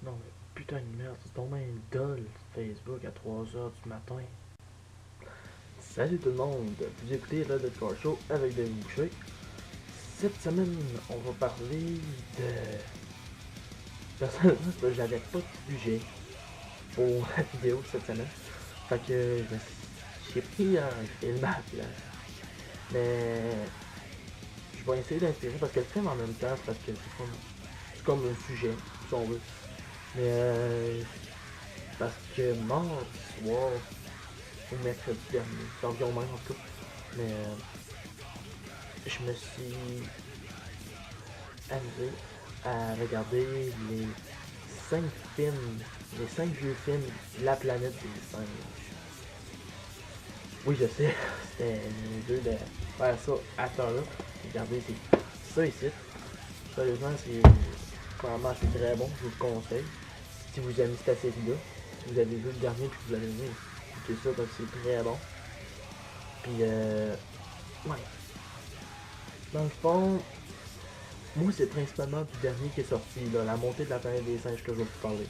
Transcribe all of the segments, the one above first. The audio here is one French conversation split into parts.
Non, mais putain de merde, c'est tombé une dolle Facebook à 3h du matin. Salut tout le monde, vous écoutez le Dead Car Show avec David Boucher. Cette semaine, on va parler de... Personnellement, j'avais pas de sujet pour la vidéo de cette semaine. Fait que j'ai pris un film à la place. Mais je vais essayer d'inspirer parce que le film en même temps, c'est parce que c'est comme un sujet, si on veut. Mais parce que mardi soir, ou mercredi dernier, c'est environ même en tout cas, mais je me suis amusé à regarder les 5 films, les 5 vieux films La planète des singes. Oui, je sais, c'était niaiseux de faire ça à ce temps-là. Regardez, c'est ça ici. Sérieusement, vraiment c'est très bon, je vous le conseille. Si vous aimez cette série-là, si vous avez vu le dernier et que vous l'avez aimé, écoutez ça parce que c'est très bon. Puis, ouais. Dans le fond, moi, c'est principalement du dernier qui est sorti, là, La montée de la planète des singes, que je vais vous parler.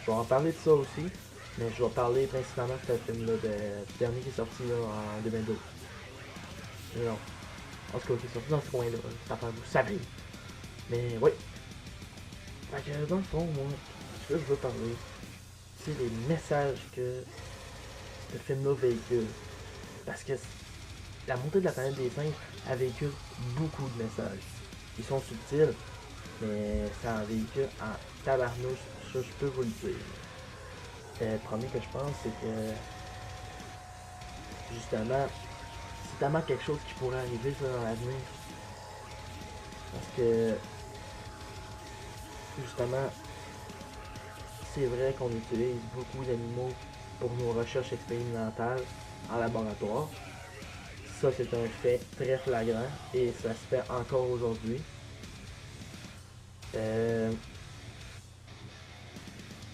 Je vais en parler de ça aussi, mais je vais parler principalement de ce film-là, du dernier qui est sorti là, en 2012. Non, en tout cas, qui est sorti dans ce coin-là, cette affaire, vous savez. Mais oui. Fait que dans le fond, moi, ce que je veux parler, c'est les messages que ce film-là véhicule. Parce que la montée de la planète des singes, elle véhicule beaucoup de messages. Ils sont subtils, mais ça en véhicule en tabarnouche, ça je peux vous le dire. Le premier que je pense, c'est que justement, c'est tellement quelque chose qui pourrait arriver ça dans l'avenir. Parce que justement, c'est vrai qu'on utilise beaucoup d'animaux pour nos recherches expérimentales en laboratoire. Ça, c'est un fait très flagrant et ça se fait encore aujourd'hui.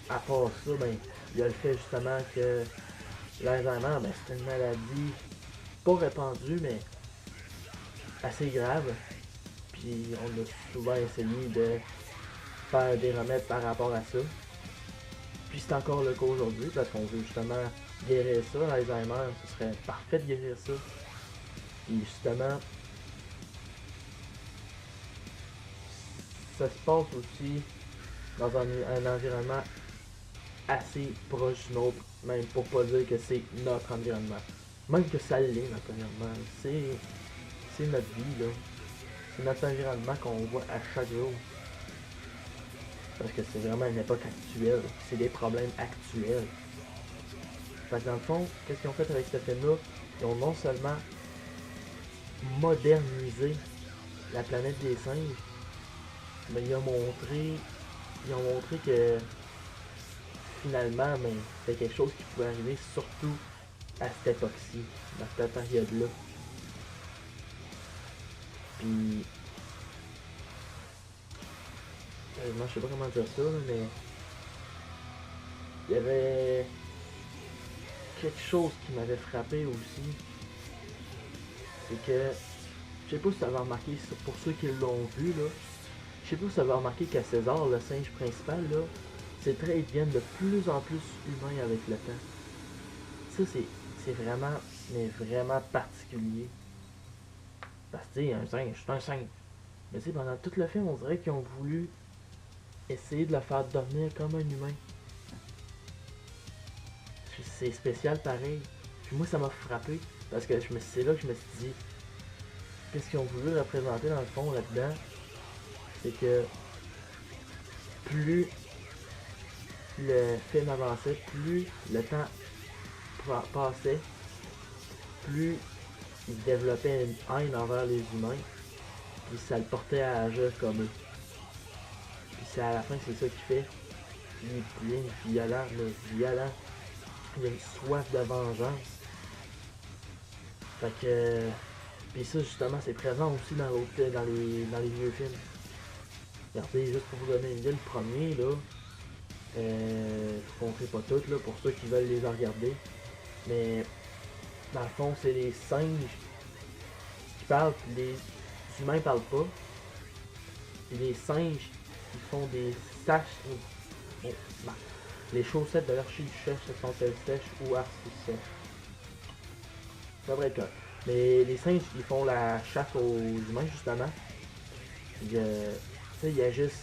À part ça, ben, il y a le fait justement que l'Alzheimer, ben, c'est une maladie pas répandue, mais assez grave. Puis on a souvent essayé de faire des remèdes par rapport à ça. Puis c'est encore le cas aujourd'hui parce qu'on veut justement guérir ça. L'Alzheimer, ce serait parfait de guérir ça. Puis justement, ça se passe aussi dans un environnement assez proche du nôtre, même pour pas dire que c'est notre environnement. Même que ça l'est, notre environnement. C'est notre vie, là. C'est notre environnement qu'on voit à chaque jour. Parce que c'est vraiment une époque actuelle. C'est des problèmes actuels. Fait que dans le fond, qu'est-ce qu'ils ont fait avec ce film-là? Ils ont non seulement modernisé la planète des singes, mais ils ont montré que finalement, mais c'était quelque chose qui pouvait arriver surtout à cette époque-ci, dans cette période-là. Puis, moi je sais pas comment dire ça, mais il y avait quelque chose qui m'avait frappé aussi. C'est que, je sais pas si ça va remarquer, pour ceux qui l'ont vu, là, je sais pas si ça va remarquer qu'à César, le singe principal, là, ses traits ils deviennent de plus en plus humains avec le temps. Ça, c'est vraiment, mais vraiment particulier. Parce que, tu sais, un singe, c'est un singe. Mais tu sais, pendant tout le film, on dirait qu'ils ont voulu essayer de le faire devenir comme un humain. C'est spécial pareil. Puis moi, ça m'a frappé. Parce que c'est là que je me suis dit, qu'est-ce qu'ils ont voulu représenter dans le fond là-dedans? C'est que plus le film avançait, plus le temps passait, plus il développait une haine envers les humains, puis ça le portait à agir comme eux. Puis c'est à la fin, c'est ça qu'il fait. Il devient violent, violent. Il a une soif de vengeance. Fait que. Puis ça, justement, c'est présent aussi dans les vieux films. Regardez, juste pour vous donner une idée, le premier, là, je ne montrerai pas tout, là, pour ceux qui veulent les regarder. Mais, dans le fond, c'est les singes qui parlent, puis les humains parlent pas. Puis les singes, ils font des bon, bah, les chaussettes de l'archiduchesse sont-elles sèches ou archi sèches? Ça devrait être correct. Mais les singes, ils font la chasse aux humains, justement. Puis, tu sais, il y a juste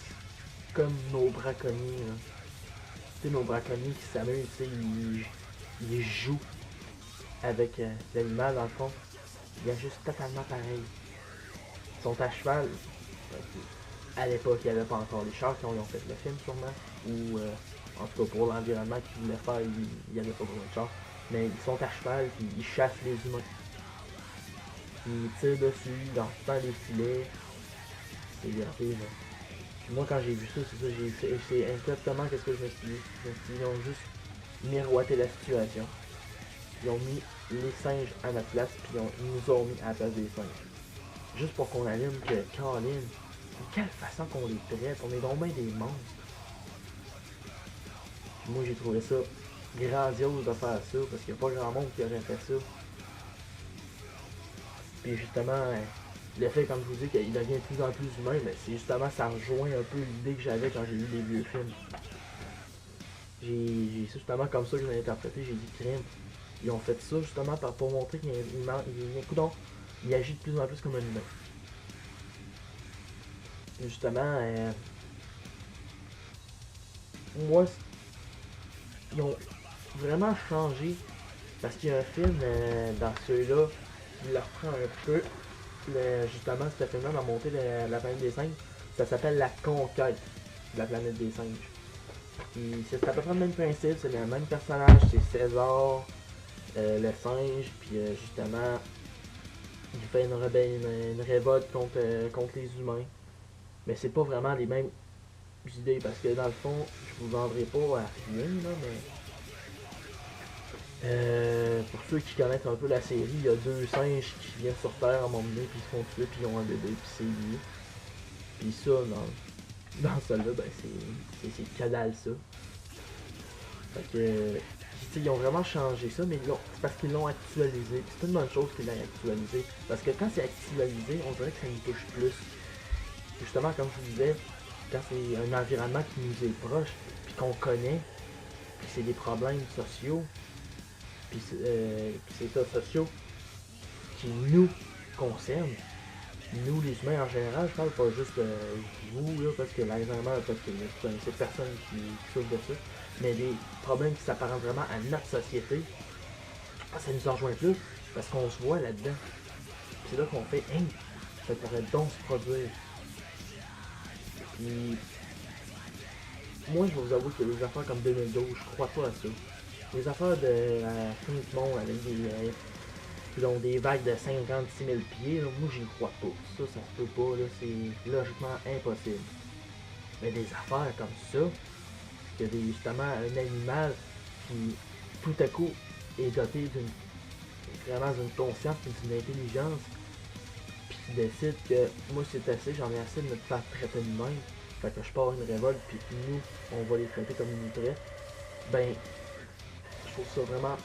comme nos braconniers, là. Tu sais, nos braconniers qui s'amusent, tu sais, ils jouent avec l'animal, dans le fond. Il y a juste totalement pareil. Ils sont à cheval. À l'époque, il n'y avait pas encore les chars quand ils ont fait le film, sûrement. Ou, en tout cas, pour l'environnement qu'ils voulaient faire, il n'y avait pas besoin de chars. Mais ils sont à cheval, puis ils chassent les humains. Ils tirent dessus, ils leur tendent les filets. C'est regardez, là. Puis moi, quand j'ai vu ça, c'est ça, j'ai fait. C'est exactement ce que je me suis dit. Je me suis dit, ils ont juste miroité la situation. Ils ont mis les singes à notre place, puis ils nous ont mis à la place des singes. Juste pour qu'on allume que, Caroline, de quelle façon qu'on les traite, on est donc bien des monstres. Puis moi, j'ai trouvé ça grandiose de faire ça, parce qu'il n'y a pas grand monde qui aurait fait ça. Puis justement, le fait, comme je vous dis, qu'il devient de plus en plus humain, mais c'est justement, ça rejoint un peu l'idée que j'avais quand j'ai lu les vieux films. C'est justement comme ça que je l'ai interprété, j'ai dit crime. Ils ont fait ça justement pour montrer qu'il il agit de plus en plus comme un humain. Et justement, moi, ils ont vraiment changé parce qu'il y a un film dans ceux-là qui leur reprend un peu justement ce film-là dans Montée de la planète des singes. Ça s'appelle La Conquête de la planète des singes. C'est à peu près le même principe, c'est le même personnage, c'est César, le singe, puis justement, il fait une révolte contre les humains. Mais c'est pas vraiment les mêmes idées, parce que dans le fond, je vous vendrai pas à rien, là, mais pour ceux qui connaissent un peu la série, il y a deux singes qui viennent sur Terre à un moment donné, puis ils se font tuer, puis ils ont un bébé, puis c'est lui. Puis ça, dans celle-là, ben c'est que dalle ça. Fait que, ils ont vraiment changé ça, mais c'est parce qu'ils l'ont actualisé. C'est une bonne chose qu'ils l'ont actualisé. Parce que quand c'est actualisé, on dirait que ça nous touche plus. Justement, comme je vous disais, quand c'est un environnement qui nous est proche, puis qu'on connaît, puis c'est des problèmes sociaux, puis c'est ça, sociaux, qui nous concernent, nous les humains en général, je parle pas juste vous, là, parce que l'environnement, parce que vous connaissez personne qui souffre de ça, mais des problèmes qui s'apparentent vraiment à notre société, ça nous en rejoint plus, parce qu'on se voit là-dedans. C'est là qu'on fait, hein, ça pourrait donc se produire. Puis, moi, je vais vous avouer que les affaires comme 2012, je crois pas à ça. Les affaires de la fin du monde avec des vagues de 56 000 pieds, là, moi, j'y crois pas. Ça se peut pas, là, c'est logiquement impossible. Mais des affaires comme ça, que justement un animal qui, tout à coup, est doté vraiment d'une conscience et d'une intelligence, puis qui décide que moi c'est assez, j'en ai assez de me faire traiter de même, fait que je pars une révolte, puis nous, on va les traiter comme ils nous traitent, ben, je trouve ça vraiment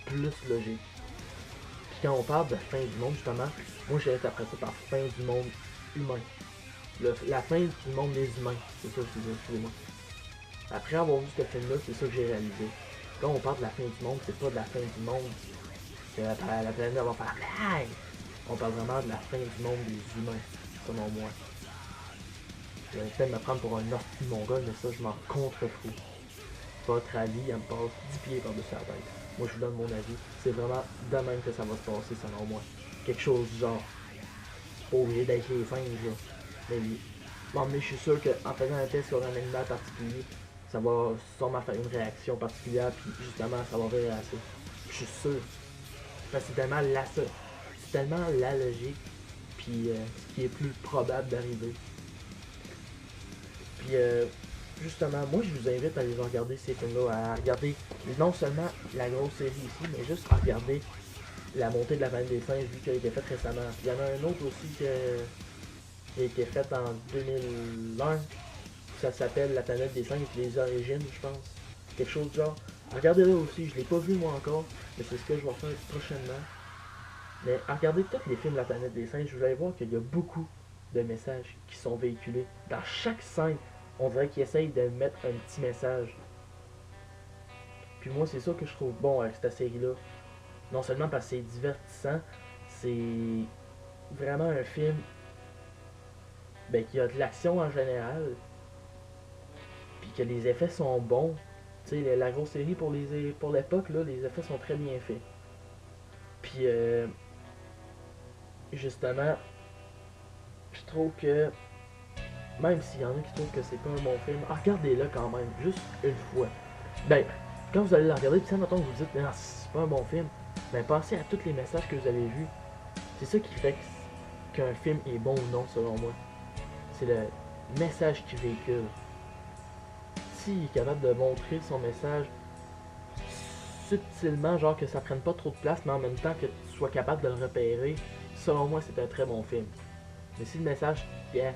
plus logique. Puis quand on parle de fin du monde, justement, moi j'ai interprété par fin du monde humain. La fin du monde des humains, c'est ça que je dis, excusez-moi. Après avoir vu ce film-là, c'est ça que j'ai réalisé. Quand on parle de la fin du monde, c'est pas de la fin du monde que la planète va faire blague. On parle vraiment de la fin du monde des humains, selon moi. Je vais peut-être me prendre pour un ortie mongol, mais ça, je m'en contrefous. Votre avis, elle me passe 10 pieds par-dessus la tête. Moi, je vous donne mon avis. C'est vraiment de même que ça va se passer, selon moi. Quelque chose du genre. Pas obligé d'être les singes, là. Mais oui. Bon, mais je suis sûr qu'en faisant un test sur un animal particulier, ça va sûrement faire une réaction particulière, puis justement, ça va virer à ça. Je suis sûr. Parce que c'est tellement la logique, puis ce qui est plus probable d'arriver. Puis justement, moi je vous invite à aller regarder ces films-là, à regarder non seulement la grosse série ici, mais juste à regarder La Montée de la planète des singes, vu qu'elle a été faite récemment. Il y en a un autre aussi qui a été fait en 2001. Ça s'appelle La planète des singes, les origines, je pense. Quelque chose du genre. Regardez-le aussi, je l'ai pas vu moi encore, mais c'est ce que je vais faire prochainement. Mais regardez tous les films de La planète des singes, vous allez voir qu'il y a beaucoup de messages qui sont véhiculés dans chaque scène on dirait qu'ils essayent de mettre un petit message. Puis moi, c'est ça que je trouve bon avec cette série-là. Non seulement parce que c'est divertissant, c'est vraiment un film qui a de l'action en général, puis que les effets sont bons. Tu sais, la grosse série pour l'époque, là, les effets sont très bien faits. Puis justement, je trouve que même s'il y en a qui trouvent que c'est pas un bon film, regardez-le quand même, juste une fois. Ben, quand vous allez le regarder, puis mettons que vous dites, non, c'est pas un bon film, ben pensez à tous les messages que vous avez vus. C'est ça qui fait qu'un film est bon ou non, selon moi. C'est le message qu'il véhicule. S'il est capable de montrer son message subtilement, genre que ça prenne pas trop de place, mais en même temps que tu sois capable de le repérer, selon moi, c'est un très bon film. Mais si le message, quelqu'un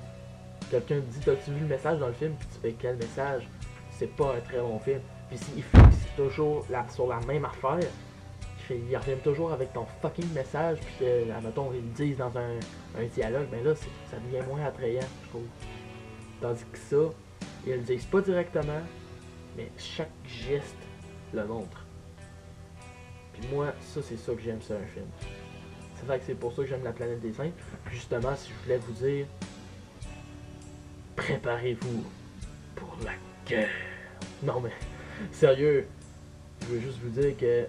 te dit, t'as-tu vu le message dans le film, puis tu fais quel message, c'est pas un très bon film. Puis s'il fixe toujours sur la même affaire, il revient toujours avec ton fucking message, puis admettons, ils le disent dans un dialogue, ben là, ça devient moins attrayant, je trouve. Tandis que ça, ils le disent pas directement, mais chaque geste le montre. Puis moi, ça, c'est ça que j'aime sur un film. C'est vrai que c'est pour ça que j'aime La Planète des Singes. Justement, si je voulais vous dire, préparez-vous pour la guerre. Non mais, sérieux, je veux juste vous dire que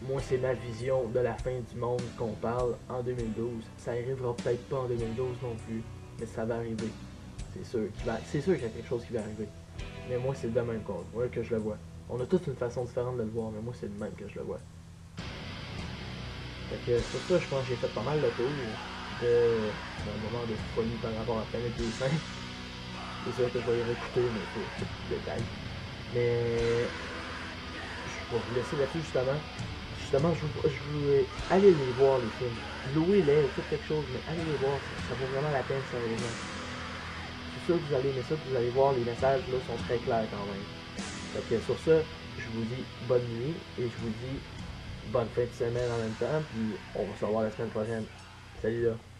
moi, c'est ma vision de la fin du monde qu'on parle en 2012. Ça arrivera peut-être pas en 2012 non plus, mais ça va arriver. C'est sûr qu'il y a quelque chose qui va arriver. Mais moi, c'est de même que je le vois. On a tous une façon différente de le voir, mais moi, c'est de même que je le vois. Fait que sur ça, je pense que j'ai fait pas mal le tour d'un moment de folie par rapport à la Planète des Singes. C'est sûr que je vais y réécouter, mais c'est tout le détail. Mais je vais vous laisser là-dessus justement. Justement, je veux aller les voir les films. Louez-les, faites quelque chose, mais allez les voir, ça vaut vraiment la peine sérieusement. Je suis sûr que vous allez aimer ça, que vous allez voir, les messages là sont très clairs quand même. Fait que sur ça, je vous dis bonne nuit et je vous dis bonne fin de semaine en même temps, puis on va se revoir la semaine prochaine. Salut là!